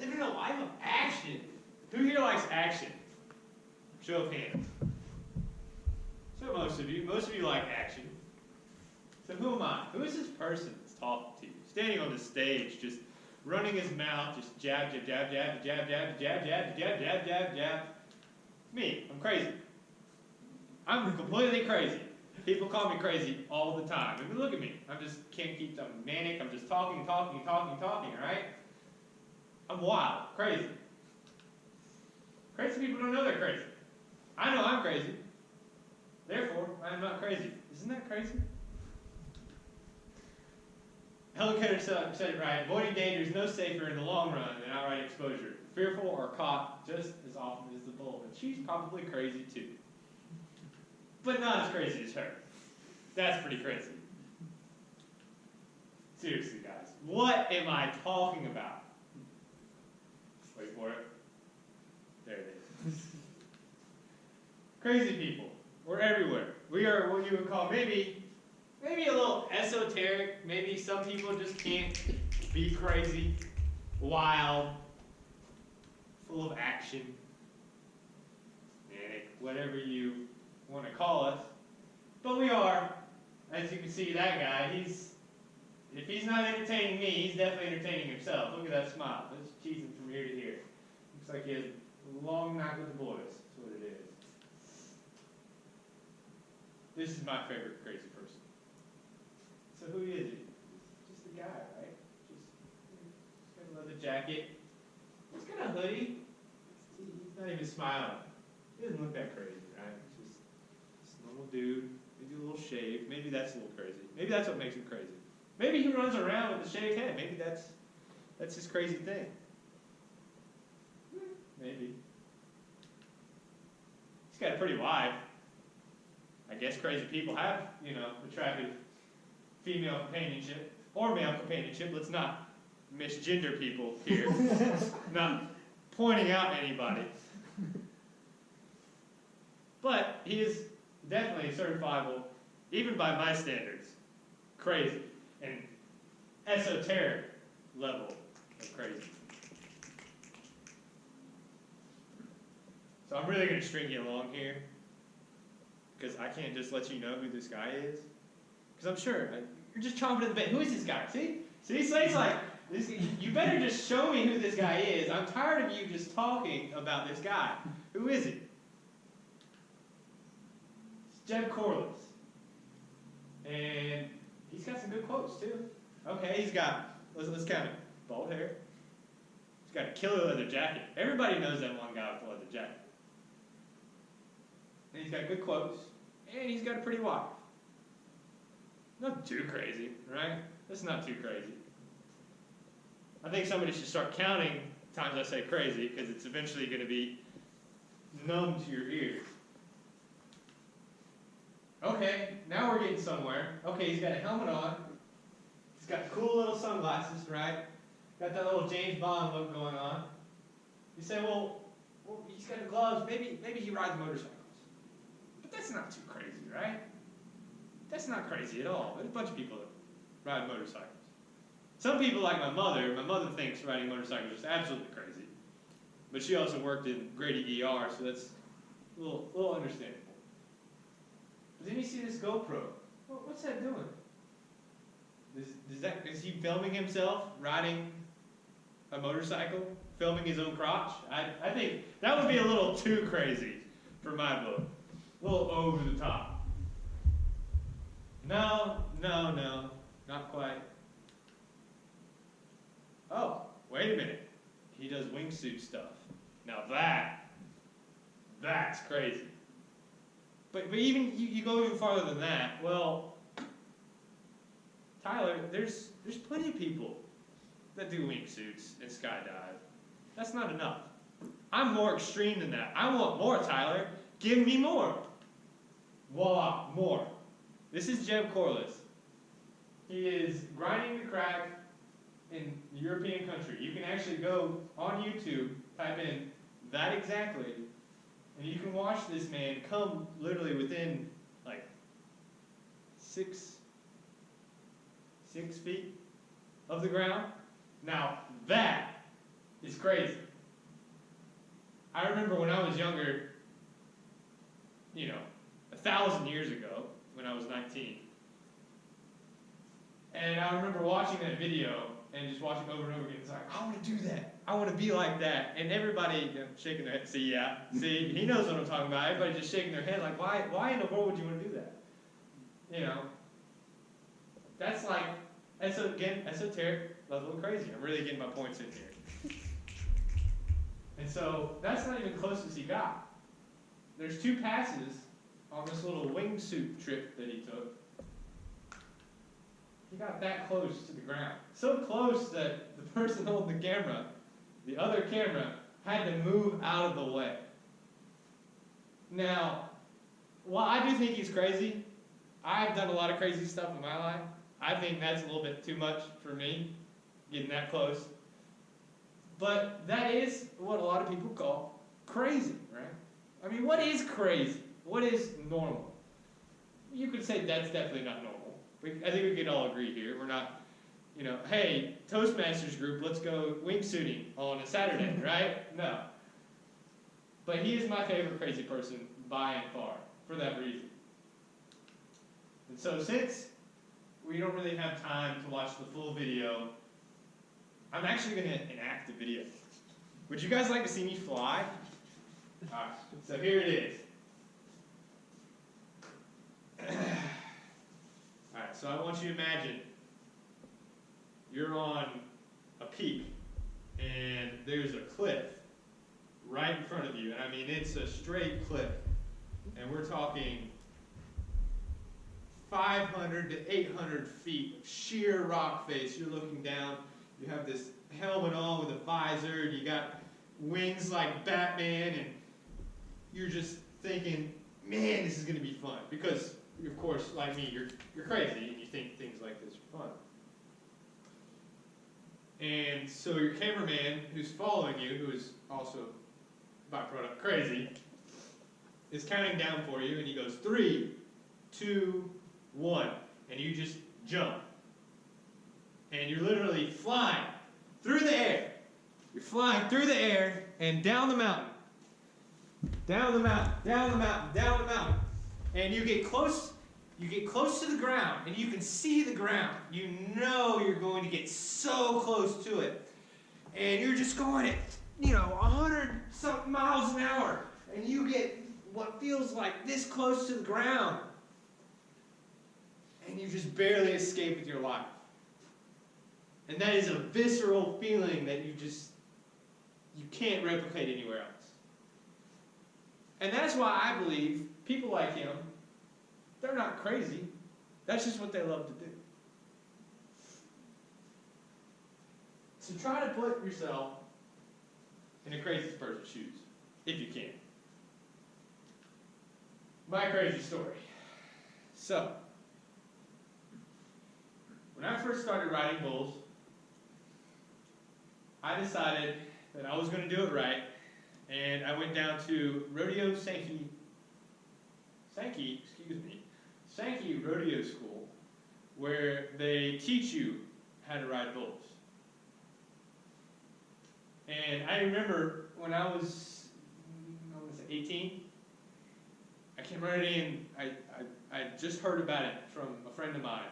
living a life of action. Who here likes action? Show of hands. So most of you like action. So who am I? Who is this person that's talking to you? Standing on the stage, just running his mouth, just jab, jab, jab, jab, jab, jab, jab, jab, jab, jab, jab, jab. Me, I'm crazy. I'm completely crazy. People call me crazy all the time. I mean, look at me. I just can't keep, I'm manic. I'm just talking, all right? I'm wild, crazy. Crazy people don't know they're crazy. I know I'm crazy. Therefore, I am not crazy. Isn't that crazy? Helicator said it right. Avoiding danger is no safer in the long run than outright exposure. Fearful or caught just as often as the bull. And she's probably crazy too. But not as crazy as her. That's pretty crazy. Seriously, guys. What am I talking about? Wait for it. There it is. Crazy people. We're everywhere. We are what you would call maybe a little esoteric. Maybe some people just can't be crazy, wild, full of action, manic, whatever you want to call us. But we are, as you can see, that guy, if he's not entertaining me, he's definitely entertaining himself. Look at that smile. That's cheesing from ear to ear. Looks like he has a long night with the boys. That's what it is. This is my favorite crazy person. So who is he? Just a guy, right? Just got a leather jacket. He's got a hoodie. He's not even smiling. He doesn't look that crazy, right? He's just a normal dude. Maybe a little shave. Maybe that's a little crazy. Maybe that's what makes him crazy. Maybe he runs around with a shaved head. Maybe that's his crazy thing. Maybe. He's got a pretty wife. I guess crazy people have, attractive female companionship or male companionship. Let's not misgender people here. Not pointing out anybody. But he is definitely certifiable, even by my standards, crazy and esoteric level of crazy. So I'm really going to string you along here, because I can't just let you know who this guy is. Because I'm sure you're just chomping at the bit. Who is this guy? See, Slate's like, you better just show me who this guy is. I'm tired of you just talking about this guy. Who is he? It's Jeb Corliss. And he's got some good quotes too. Okay, he's got, let's count it. Bald hair. He's got a killer leather jacket. Everybody knows that one guy with a leather jacket. And he's got good quotes. And he's got a pretty wife. Not too crazy, right? That's not too crazy. I think somebody should start counting times I say crazy, because it's eventually going to be numb to your ears. Okay, now we're getting somewhere. Okay, he's got a helmet on. He's got cool little sunglasses, right? Got that little James Bond look going on. You say, well he's got the gloves. Maybe he rides motorcycles. But that's not too crazy, right? That's not crazy at all. There's a bunch of people that ride motorcycles. Some people, like my mother thinks riding motorcycles is absolutely crazy. But she also worked in Grady ER, so that's a little understandable. But then you see this GoPro. What's that doing? Is he filming himself riding a motorcycle? Filming his own crotch? I think that would be a little too crazy for my book. A little over the top. No, not quite. Oh, wait a minute. He does wingsuit stuff. Now that's crazy. But even you go even farther than that. Well, Tyler, there's plenty of people that do wingsuits and skydive. That's not enough. I'm more extreme than that. I want more, Tyler. Give me more. Voila, more. This is Jeb Corliss. He is grinding the crack in European country. You can actually go on YouTube, type in that exactly, and you can watch this man come literally within like 6 feet of the ground. Now that is crazy. I remember when I was younger, 1,000 years ago, when I was 19. And I remember watching that video and just watching over and over again. It's like, I want to do that. I want to be like that. And everybody shaking their head. See, he knows what I'm talking about. Everybody just shaking their head like, why in the world would you want to do that? That's like, esoteric level of crazy. I'm really getting my points in here. And so that's not even close as he got. There's 2 passes on this little wingsuit trip that he took. He got that close to the ground. So close that the person holding the camera, the other camera, had to move out of the way. Now, while I do think he's crazy, I've done a lot of crazy stuff in my life. I think that's a little bit too much for me, getting that close. But that is what a lot of people call crazy, right? I mean, what is crazy? What is normal? You could say that's definitely not normal. I think we can all agree here. We're not, hey, Toastmasters group, let's go wingsuiting on a Saturday, right? No. But he is my favorite crazy person by and far, for that reason. And so since we don't really have time to watch the full video, I'm actually going to enact the video. Would you guys like to see me fly? Alright, so here it is. Alright, so I want you to imagine you're on a peak and there's a cliff right in front of you. And I mean, it's a straight cliff. And we're talking 500 to 800 feet of sheer rock face. You're looking down. You have this helmet on with a visor. And you got wings like Batman. And you're just thinking, man, this is going to be fun. Because, of course, like me, you're crazy. And you think things like this are fun. And so your cameraman, who's following you, who is also byproduct crazy, is counting down for you. And he goes, 3, 2, 1. And you just jump. And you're literally flying through the air. You're flying through the air and down the mountain. Down the mountain, down the mountain, down the mountain. And you get close to the ground and you can see the ground. You know you're going to get so close to it. And you're just going at, 100-something miles an hour. And you get what feels like this close to the ground. And you just barely escape with your life. And that is a visceral feeling that you can't replicate anywhere else. And that's why I believe people like him, they're not crazy. That's just what they love to do. So try to put yourself in a crazy person's shoes, if you can. My crazy story. So, when I first started riding bulls, I decided that I was going to do it right, and I went down to Sankey Rodeo School, where they teach you how to ride bulls. And I remember when I was 18, I came running in. I just heard about it from a friend of mine.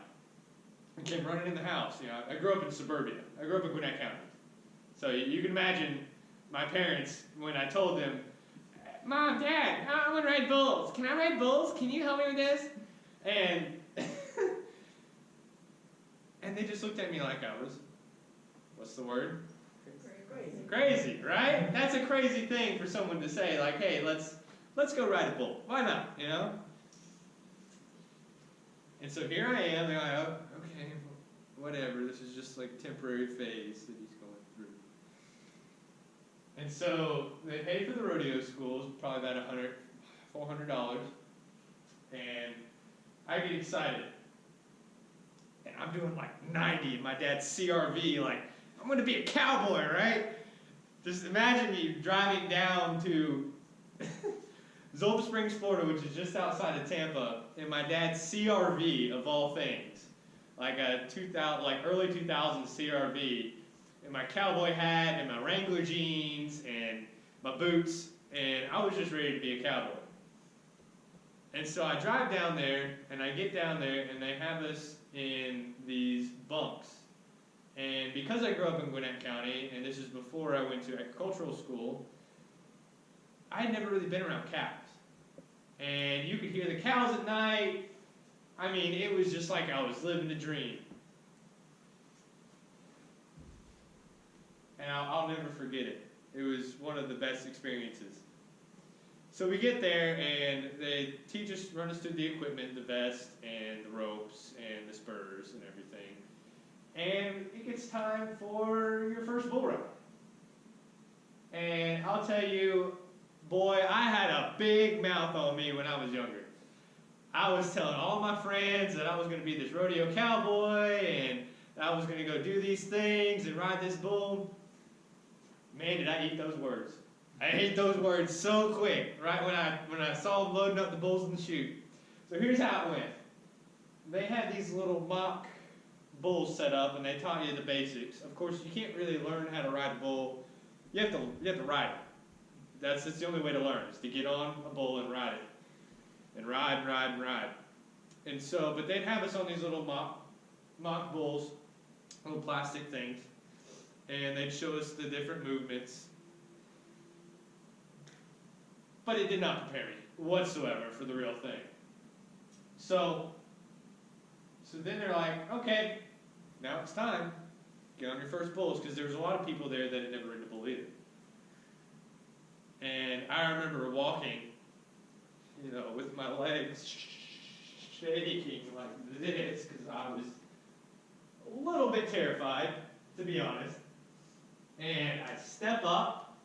I came running in the house. I grew up in suburbia. I grew up in Gwinnett County. So you can imagine my parents when I told them, Mom, Dad, I want to ride bulls. Can I ride bulls? Can you help me with this? And and they just looked at me like I was, what's the word? Crazy, right? That's a crazy thing for someone to say, like, hey, let's go ride a bull. Why not, And so here I am, and I'm like, oh, okay, whatever. This is just like a temporary phase that he's going through. And so they pay for the rodeo schools, probably about $400. And I get excited. And I'm doing like 90 in my dad's CRV, like, I'm going to be a cowboy, right? Just imagine you driving down to Zolta Springs, Florida, which is just outside of Tampa, in my dad's CRV, of all things. Like a early 2000s CRV. and my cowboy hat and my Wrangler jeans and my boots, and I was just ready to be a cowboy. And so I drive down there, and I get down there, and they have us in these bunks. And because I grew up in Gwinnett County, and this is before I went to agricultural school, I had never really been around cows. And you could hear the cows at night. I mean, it was just like I was living a dream. And I'll never forget it. It was one of the best experiences. So we get there, and they teach us, run us through the equipment, the vest, and the ropes, and the spurs, and everything. And it gets time for your first bull run. And I'll tell you, boy, I had a big mouth on me when I was younger. I was telling all my friends that I was going to be this rodeo cowboy, and I was going to go do these things and ride this bull. Man, did I eat those words. I ate those words so quick, right when I saw them loading up the bulls in the chute. So here's how it went. They had these little mock bulls set up, and they taught you the basics. Of course, you can't really learn how to ride a bull. You have to ride it. That's the only way to learn, is to get on a bull and ride it. And ride and ride and ride. And so, but they'd have us on these little mock bulls, little plastic things, and they'd show us the different movements. But it did not prepare me whatsoever for the real thing. So then they're like, okay, now it's time. Get on your first bulls, because there was a lot of people there that had never ridden a bull either. And I remember walking, with my legs shaking like this, because I was a little bit terrified, to be honest. And I step up,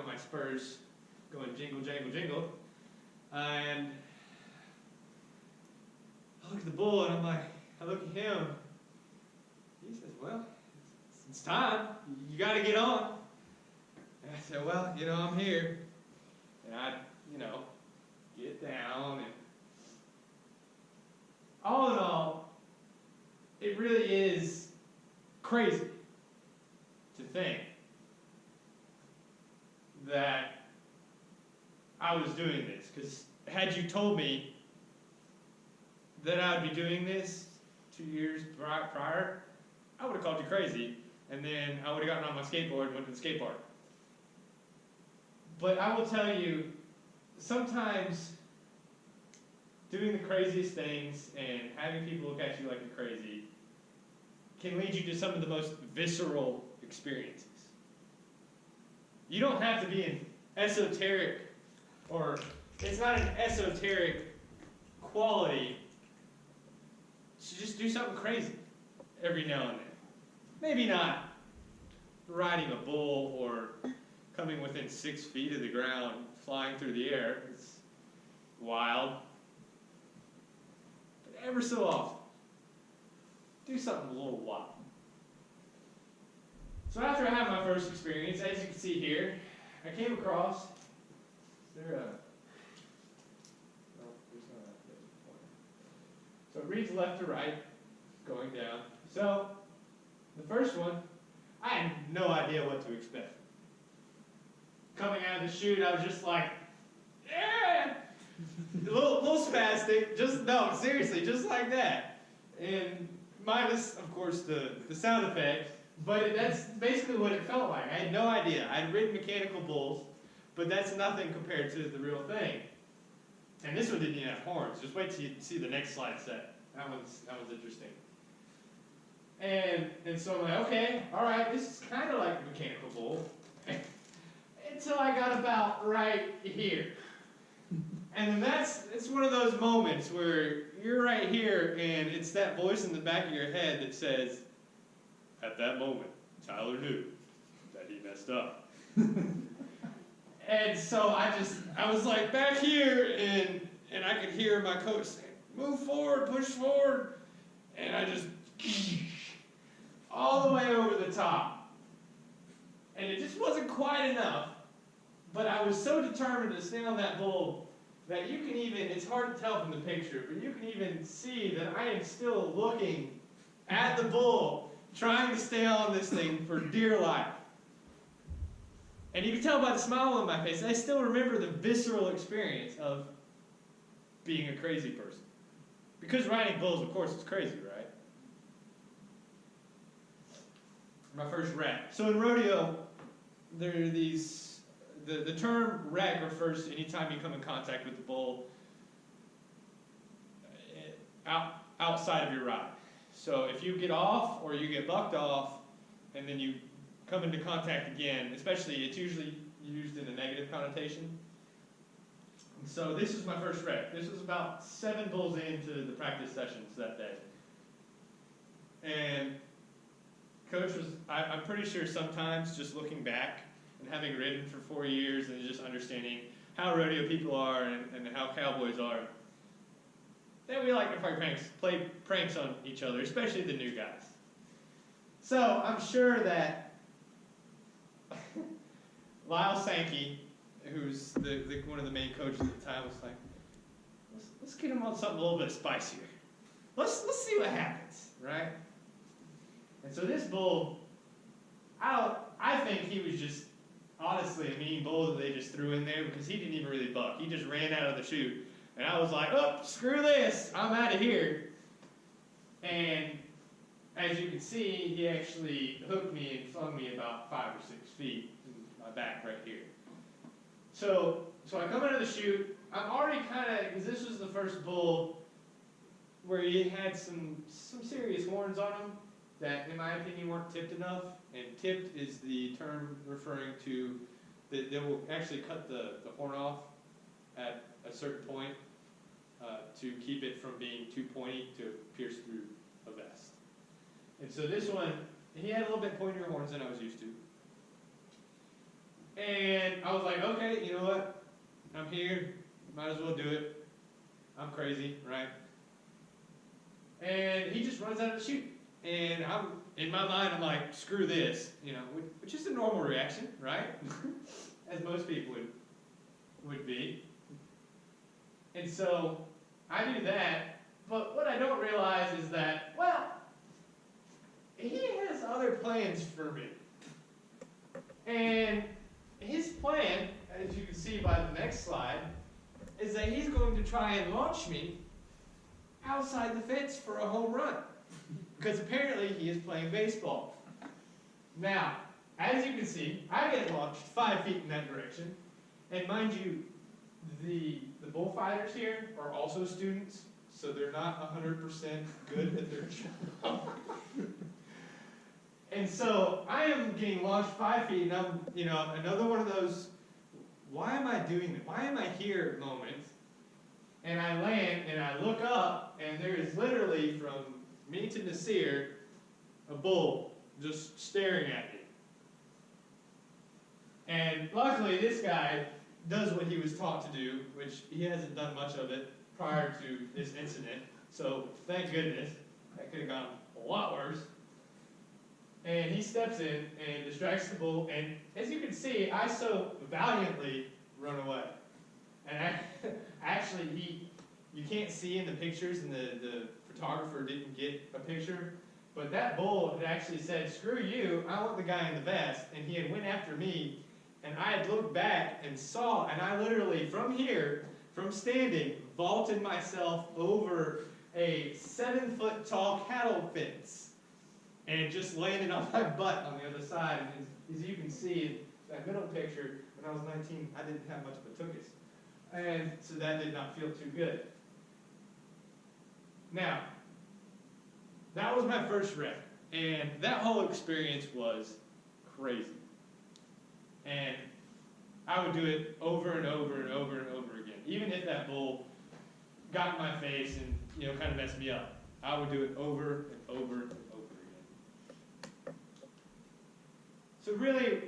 my spurs going jingle, jangle, jingle. And I look at the bull, and I look at him. He says, well, it's time. You got to get on. And I said, well, I'm here. And I, get down. And all in all, it really is crazy to think that I was doing this. Because had you told me that I would be doing this 2 years prior, I would have called you crazy. And then I would have gotten on my skateboard and went to the skate park. But I will tell you, sometimes doing the craziest things and having people look at you like you're crazy can lead you to some of the most visceral experiences. You don't have to be an esoteric, or it's not an esoteric quality to just do something crazy every now and then. Maybe not riding a bull or coming within 6 feet of the ground, flying through the air. It's wild. But ever so often, do something a little wild. So after I had my first experience, as you can see here, I came across, is there a, no, there's not a pointer. So it reads left to right, going down. So the first one, I had no idea what to expect. Coming out of the chute, I was just like, yeah, a little spastic, seriously, just like that. And minus, of course, the sound effect, but that's basically what it felt like. I had no idea. I had ridden mechanical bulls, but that's nothing compared to the real thing. And this one didn't even have horns. Just wait till you see the next slide set. That one's interesting. And so I'm like, okay, all right, this is kind of like a mechanical bull. Until I got about right here. And then it's one of those moments where you're right here, and it's that voice in the back of your head that says, at that moment, Tyler knew that he messed up. And so I was like back here, and I could hear my coach saying, move forward, push forward. And I just, all the way over the top. And it just wasn't quite enough. But I was so determined to stay on that bull that you can even, it's hard to tell from the picture, but you can even see that I am still looking at the bull, trying to stay on this thing for dear life. And you can tell by the smile on my face, I still remember the visceral experience of being a crazy person. Because riding bulls, of course, is crazy, right? My first wreck. So in rodeo, there are these, the term wreck refers to any time you come in contact with the bull outside of your ride. So if you get off or you get bucked off and then you come into contact again, especially it's usually used in a negative connotation. And so this is my first wreck. This was about 7 bulls into the practice sessions that day. And coach was, I'm pretty sure sometimes just looking back and having ridden for 4 years and just understanding how rodeo people are and how cowboys are, that we like to play pranks on each other, especially the new guys. So I'm sure that Lyle Sankey, who's one of the main coaches at the time, was like, let's get him on something a little bit spicier. Let's see what happens, right? And so this bull, I think he was just honestly a mean bull that they just threw in there because he didn't even really buck. He just ran out of the chute. And I was like, oh, screw this, I'm out of here. And as you can see, he actually hooked me and flung me about 5 or 6 feet in my back right here. So I come out of the chute. I'm already kind of, because this was the first bull where he had some serious horns on him that, in my opinion, weren't tipped enough. And tipped is the term referring to that they will actually cut the horn off at a certain point to keep it from being too pointy to pierce through a vest. And so this one, he had a little bit pointier horns than I was used to. And I was like, okay, you know what? I'm here. Might as well do it. I'm crazy, right? And he just runs out of the chute. And in my mind, I'm like, screw this, which is a normal reaction, right? As most people would be. And so I do that, but what I don't realize is that, well, he has other plans for me. And his plan, as you can see by the next slide, is that he's going to try and launch me outside the fence for a home run. Because apparently he is playing baseball. Now, as you can see, I get launched 5 feet in that direction. And mind you, the bullfighters here are also students, so they're not 100% good at their job. And so I am getting launched 5 feet, and I'm, another one of those, why am I doing that? Why am I here moments? And I land, and I look up, and there is literally from me to Nasir, a bull just staring at me. And luckily, this guy does what he was taught to do, which he hasn't done much of it prior to this incident. So thank goodness. That could have gone a lot worse. And he steps in and distracts the bull. And as you can see, I so valiantly run away. And actually, you can't see in the pictures, and the photographer didn't get a picture. But that bull had actually said, screw you, I want the guy in the vest. And he had went after me. And I had looked back and saw, and I literally, from here, from standing, vaulted myself over a 7-foot tall cattle fence. And just landed on my butt on the other side. And as you can see in that middle picture, when I was 19, I didn't have much of a tuchus. And so that did not feel too good. Now, that was my first wreck. And that whole experience was crazy. And I would do it over and over and over and over again. Even if that bull got in my face and kind of messed me up, I would do it over and over and over again. So really,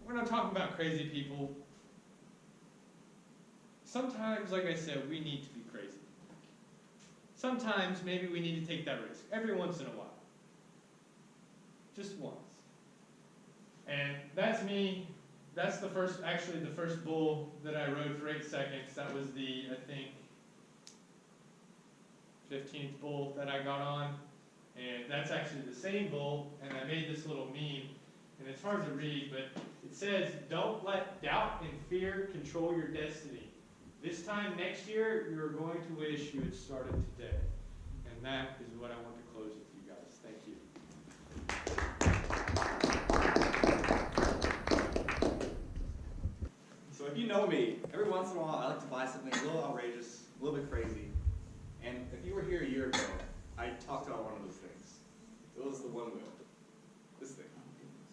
we're not talking about crazy people. Sometimes, like I said, we need to be crazy. Sometimes maybe we need to take that risk, every once in a while. Just once. And that's me. That's the first bull that I rode for 8 seconds. That was the, I think, 15th bull that I got on. And that's actually the same goal, and I made this little meme, and it's hard to read, but it says, don't let doubt and fear control your destiny. This time next year, you're going to wish you had started today. And that is what I want to close with you guys. Thank you. So if you know me, every once in a while I like to buy something a little outrageous, a little bit crazy. And if you were here a year ago, I talked about one of those things. It was the one wheel. This thing.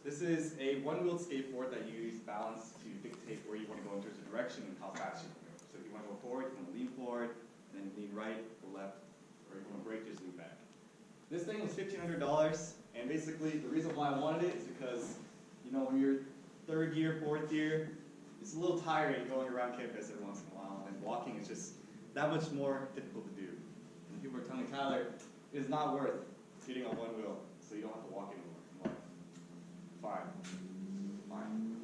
This is a one-wheeled skateboard that you use balance to dictate where you want to go in terms of direction and how fast you can go. So if you want to go forward, you want to lean forward, and then lean right or left, or if you want to brake, just lean back. This thing was $1,500, and basically the reason why I wanted it is because, you know, when you're third year, fourth year, it's a little tiring going around campus every once in a while, and walking is just that much more difficult to do. And people are telling me, Tyler, it is not worth getting on one wheel so you don't have to walk anymore. I'm like, fine.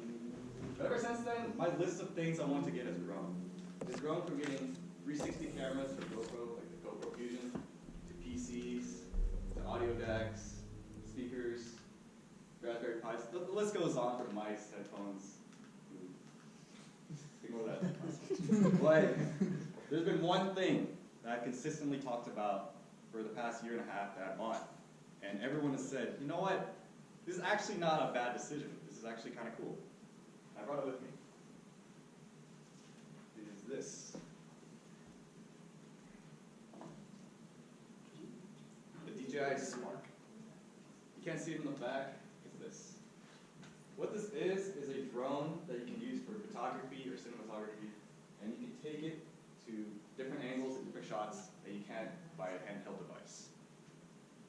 But ever since then, my list of things I want to get has grown. It's grown from getting 360 cameras for GoPro, like the GoPro Fusion, to PCs, to audio decks, speakers, Raspberry Pis. The list goes on for mice, headphones. Ignore that. But there's been one thing that I've consistently talked about for the past year and a half that I bought. And everyone has said, you know what? This is actually not a bad decision. This is actually kind of cool. I brought it with me. It is this. The DJI Spark. You can't see it in the back. It's this. What this is a drone that you can use for photography or cinematography, and you can take it to different angles and different shots that you can't by a handheld device.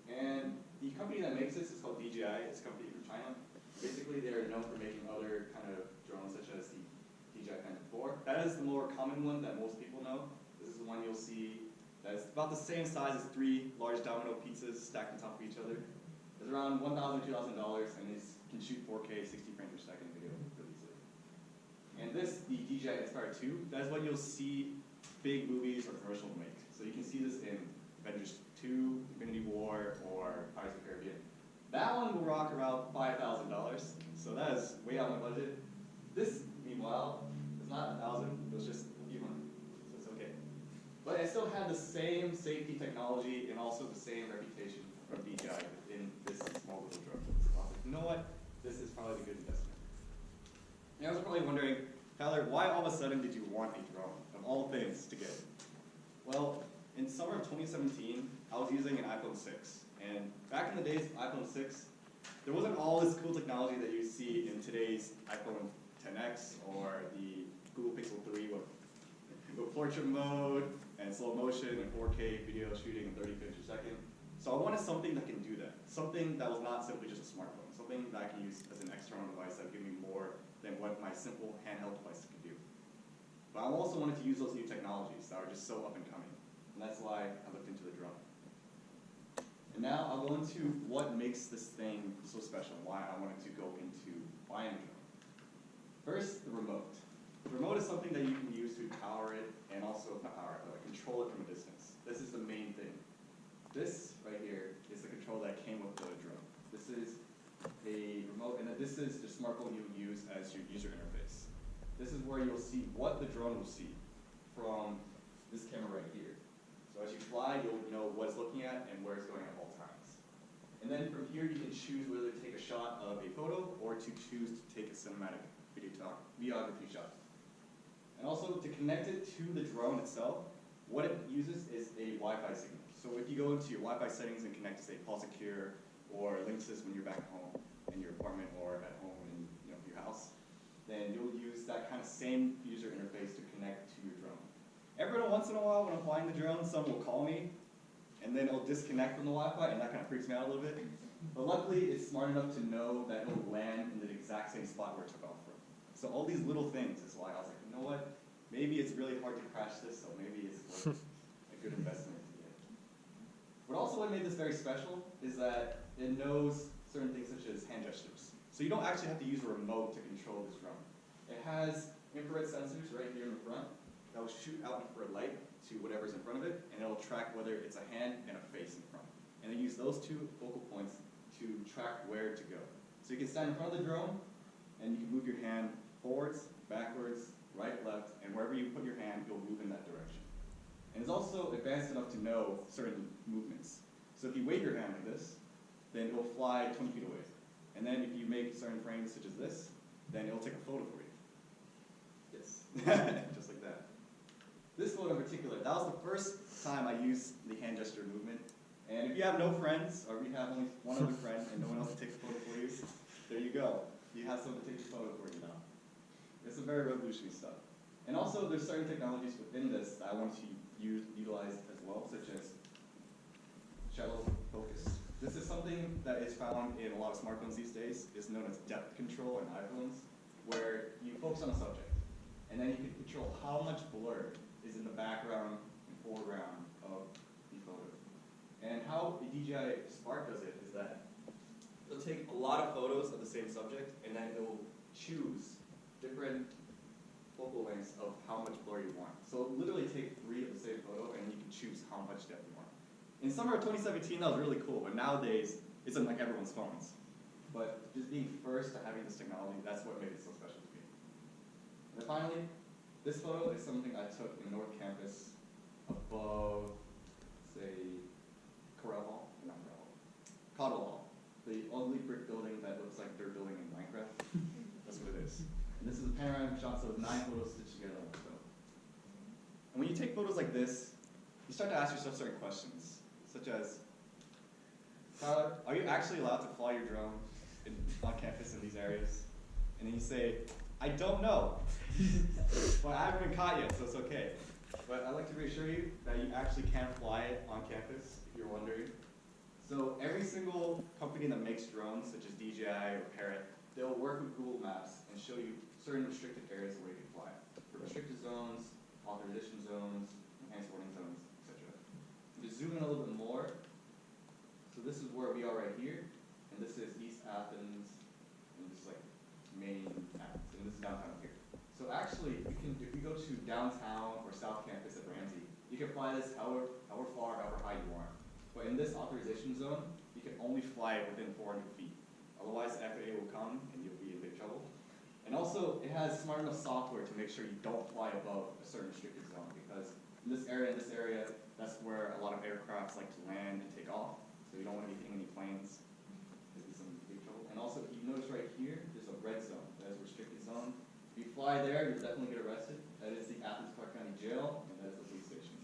And the company that makes this is called DJI. It's a company from China. Basically, they're known for making other kind of drones, such as the DJI Phantom 4. That is the more common one that most people know. This is the one you'll see that's about the same size as 3 large domino pizzas stacked on top of each other. It's around $1,000, $2,000, and it can shoot 4K, 60 frames per second video really easily. And this, the DJI Inspire 2, that is what you'll see big movies or commercials make. So you can see this in Avengers 2, Infinity War, or Pirates of the Caribbean. That one will rock around $5,000, so that is way out of my budget. This, meanwhile, is not $1,000, it was just a few hundred, so it's okay. But it still had the same safety technology and also the same reputation from DJI in this small little drone. So I was like, you know what? This is probably a good investment. And I was probably wondering, Tyler, why all of a sudden did you want a drone, of all things, to get? Well, in summer of 2017, I was using an iPhone 6. And back in the days of iPhone 6, there wasn't all this cool technology that you see in today's iPhone XS or the Google Pixel 3 with portrait mode and slow motion and 4K video shooting in 30 frames per second. So I wanted something that can do that. Something that was not simply just a smartphone. Something that I can use as an external device that would give me more than what my simple handheld device can do. But I also wanted to use those new technologies that are just so up and coming. And that's why I looked into the drone. And now I'll go into what makes this thing so special, why I wanted to go into buying a drone. First, the remote. The remote is something that you can use to power it and also control it from a distance. This is the main thing. This right here is the control that came with the drone. This is a remote, and this is the smartphone you'll use as your user interface. This is where you'll see what the drone will see from this camera right here. So as you fly, you'll know what it's looking at and where it's going at all times. And then from here, you can choose whether to take a shot of a photo or to choose to take a cinematic videography shot. And also, to connect it to the drone itself, what it uses is a Wi-Fi signal. So if you go into your Wi-Fi settings and connect to, say, Pulse Secure or Linksys when you're back home in your apartment or at home in your house, then you'll use that kind of same user interface to connect to your drone. Every once in a while when I'm flying the drone, someone will call me, and then it'll disconnect from the Wi-Fi, and that kind of freaks me out a little bit. But luckily, it's smart enough to know that it'll land in the exact same spot where it took off from. So all these little things is why I was like, you know what? Maybe it's really hard to crash this, so maybe it's worth a good investment to get. But also what made this very special is that it knows certain things such as hand gestures. So you don't actually have to use a remote to control this drone. It has infrared sensors right here in the front that will shoot out infrared light to whatever's in front of it, and it'll track whether it's a hand and a face in front. and they use those two focal points to track where to go. So you can stand in front of the drone, and you can move your hand forwards, backwards, right, left, and wherever you put your hand, you'll move in that direction. And it's also advanced enough to know certain movements. So if you wave your hand like this, then it will fly 20 feet away. And then if you make certain frames such as this, then it'll take a photo for you. Yes, just like that. This photo in particular, that was the first time I used the hand gesture movement. And if you have no friends, or if you have only one other friend and no one else to take a photo for you, there you go. You have someone to take a photo for you now. It's some very revolutionary stuff. And also, there's certain technologies within this that I want to utilize as well, such as shallow focus. This is something that is found in a lot of smartphones these days. It's known as depth control in iPhones, where you focus on a subject, and then you can control how much blur is in the background and foreground of the photo. And how the DJI Spark does it is that it'll take a lot of photos of the same subject, and then it will choose different focal lengths of how much blur you want. So it'll literally take 3 of the same photo, and you can choose how much depth you want. In summer of 2017, that was really cool, but nowadays, it's in like everyone's phones. But just being first to having this technology, that's what made it so special to me. And then finally, this photo is something I took in North Campus above, say, Corral Hall, not Corral Hall, Cottle Hall, the ugly brick building that looks like they're building in Minecraft. That's what it is. And this is a panoramic shot, so it's 9 photos stitched together on the film. And when you take photos like this, you start to ask yourself certain questions, such as, Tyler, are you actually allowed to fly your drone on campus in these areas? And then you say, I don't know. Well, I haven't been caught yet, so it's okay. But I'd like to reassure you that you actually can fly it on campus, if you're wondering. So every single company that makes drones, such as DJI or Parrot, they'll work with Google Maps and show you certain restricted areas where you can fly. For restricted zones, authorization zones, enhanced warning zones, etc. To zoom in a little bit more, so this is where we are right here, and this is East Athens, and this is like main Athens, and this is downtown here. So actually, you can, if you go to downtown or South Campus at Ramsey, you can fly this however far, however high you want. But in this authorization zone, you can only fly it within 400 feet. Otherwise, the FAA will come and you'll be in big trouble. And also, it has smart enough software to make sure you don't fly above a certain restricted zone, because in this area, that's where a lot of aircrafts like to land and take off. So you don't want to be hitting any planes. There'll be some big trouble. And also, if you notice right here, there's a red zone. That is a restricted zone. If you fly there, you'll definitely get arrested. That is the Athens Clark County Jail, and that is the police station.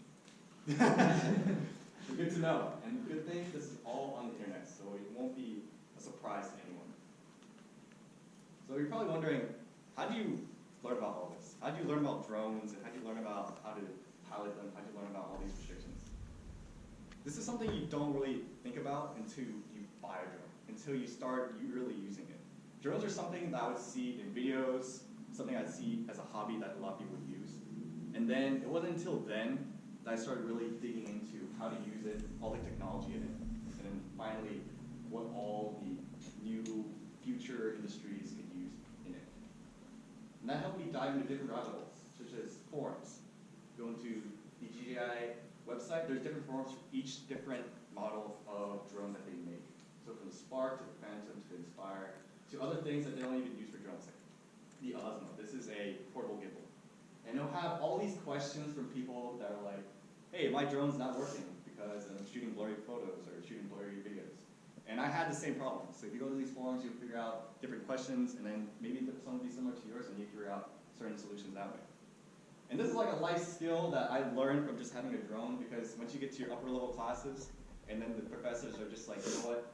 So good to know. And the good thing, this is all on the internet, so it won't be a surprise to anyone. So you're probably wondering, how do you learn about all this? How do you learn about drones, and how do you learn about how to pilot them? How do you learn about all these restrictions? This is something you don't really think about until you buy a drone, until you start really using it. Drones are something that I would see in videos, something I'd see as a hobby that a lot of people would use. And then it wasn't until then that I started really digging into how to use it, all the technology in it, and then finally what all the new future industries could use in it. And that helped me dive into different rabbit holes, such as forums. Go into the DJI website, there's different forums for each different model of drone that they make. So from the Spark to the Phantom to the Inspire to other things that they don't even use for drones, like the Osmo. This is a portable gimbal. And they'll have all these questions from people that are like, hey, my drone's not working because I'm shooting blurry photos or shooting blurry videos. And I had the same problem. So if you go to these forums, you'll figure out different questions, and then maybe some will be similar to yours, and you figure out certain solutions that way. And this is like a life skill that I learned from just having a drone, because once you get to your upper level classes, and then the professors are just like, you know what,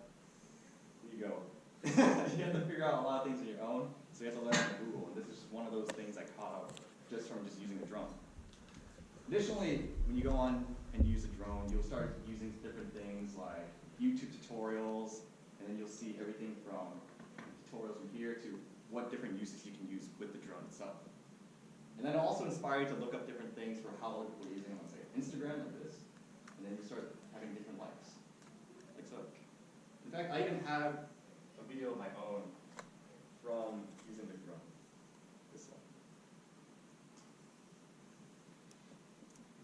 here you go. You have to figure out a lot of things on your own, so you have to learn on Google, and this is just one of those things I caught up just from just using a drone. Additionally, when you go on and use a drone, you'll start using different things like YouTube tutorials, and then you'll see everything from tutorials from here to what different uses you can use with the drone itself. And then it'll also inspire you to look up different things for how other people are using it on, say, Instagram like this, and then you start having different likes, like so. In fact, I even have a video of my own from using the drone, this one.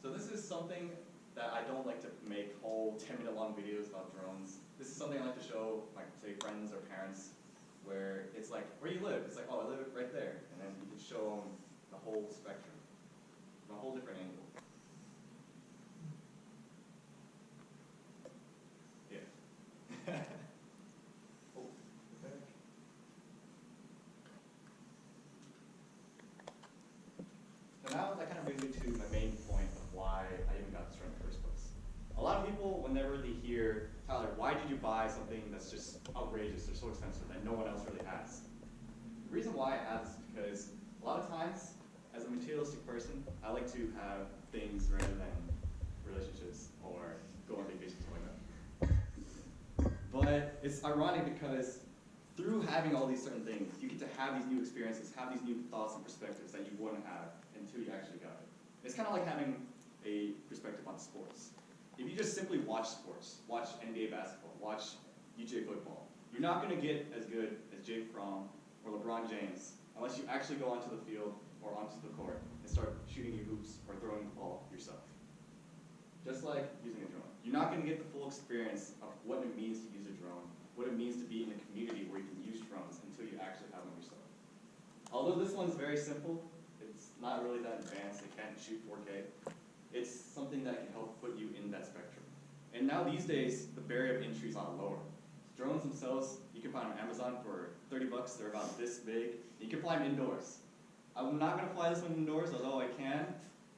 So this is something that I don't like to make whole 10-minute long videos about drones. This is something I like to show my, say, friends or parents, where it's like, where do you live? It's like, oh, I live right there. And then you can show them the whole spectrum, from a whole different angle. Yeah. Oh, okay. So now that kind of brings me to my main point of why I even got this drone in the first place. A lot of people, whenever they hear, Tyler, why did you buy something that's just outrageous or so expensive that no one else really has? The reason why I ask is because a lot of times, as a materialistic person, I like to have things rather than relationships or go on vacations like that. But it's ironic because through having all these certain things, you get to have these new experiences, have these new thoughts and perspectives that you wouldn't have until you actually got it. It's kind of like having a perspective on sports. If you just simply watch sports, watch NBA basketball, watch UGA football, you're not going to get as good as Jake Fromm or LeBron James unless you actually go onto the field or onto the court and start shooting your hoops or throwing the ball yourself. Just like using a drone. You're not going to get the full experience of what it means to use a drone, what it means to be in a community where you can use drones until you actually have them yourself. Although this one's very simple, it's not really that advanced, it can't shoot 4K. It's something that can help put you in that spectrum. And now these days, the barrier of entry is a lot lower. Drones themselves, you can find them on Amazon for 30 bucks. They're about this big. You can fly them indoors. I'm not going to fly this one indoors, although I can.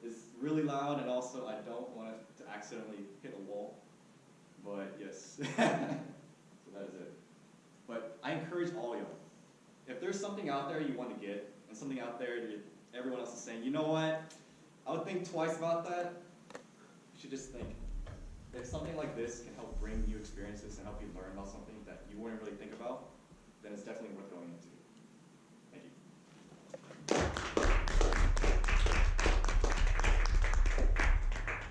It's really loud, and also I don't want it to accidentally hit a wall. But yes, so that is it. But I encourage all y'all. If there's something out there you want to get, and something out there that everyone else is saying, you know what? I would think twice about that. You should just think. If something like this can help bring new experiences and help you learn about something that you wouldn't really think about, then it's definitely worth going into.